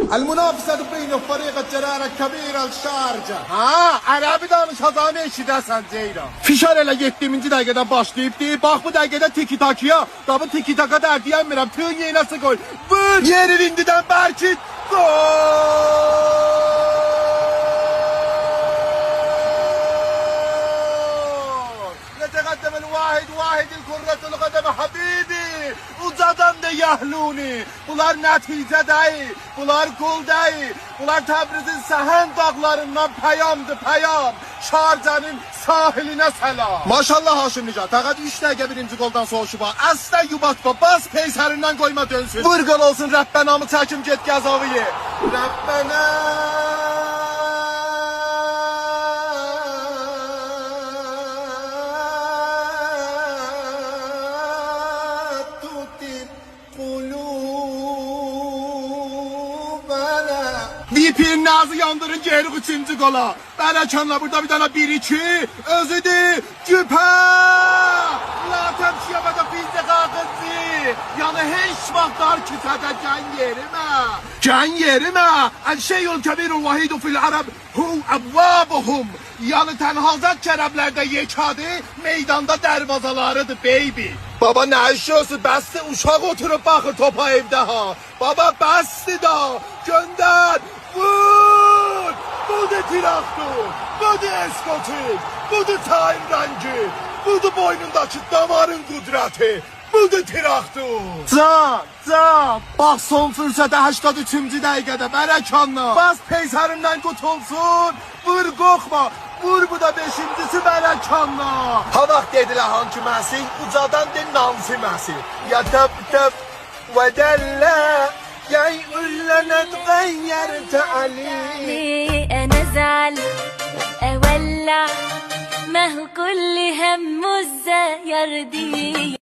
المنافسة بين فريق الجرارة الكبيرة الشارجة. Ha, Ərəbi danışacağını eşidəsən Ceyran. Fişar elə 7-ci dəqiqədən başlayıbdı. Bax bu dəqiqədə tiki-takiya. Qabı tiki-taka dər deyəmirəm. Tığ yeynəsi qoy. Vur! Yeri indidən Bərkit. Gol! يتقدم الواحد الكرة القدم حبيبي ucadan da yahluni. Bunlar nəticə deyil, bunlar gol deyil. Bunlar Təbrizin səhən dağlarından pəyamdır, pəyam. Şarcanın sahilinə səlam. Maşallah Haşim Nicat, fəqət 3 dəqiqə birinci goldan soğuşuba. Əslə yubatma, bas peysərindən qoyma dönsün. Vur gol olsun, Rəbbənamı çəkim get Gəzaviyə. Rəbbənə. VP'nin ağzı yandırın geri 3. gola. Bərəkanla burada bir dana 1-2. Özüdür. Güpə. Latem şiyabada fildə qağızı. Yəni heç vaxt dar küfədə gən yerimə. Gən yerimə. El-şeyul kebirul vahidu fil arab. Hu evvabuhum. Yəni tənhazat kərəblərdə yekadır. Meydanda dərvazalarıdır baby. Baba nə işiyorsun? Bəsdi uşaq oturup baxır topa evdə ha. Baba bəsdi da. Gönder. Vur! Budur traktor, budur eskotin, budur time rengi, budur boynundakı damarın qudrəti, budur traktor. Can, bax son fürsətə 83-cü dəqiqədə Bərəkanla. Bas peysərindən qutulsun, vur qoxma, vur bu da 5-incisi Bərəkanla. Ha vaxt dedilər hankiməsi, ucadan de nansiməsi. Ya təb və dəllə. يقول انا اتغيرت عليه انا ازعل اولع ما هو كل همه ازاي يرضيه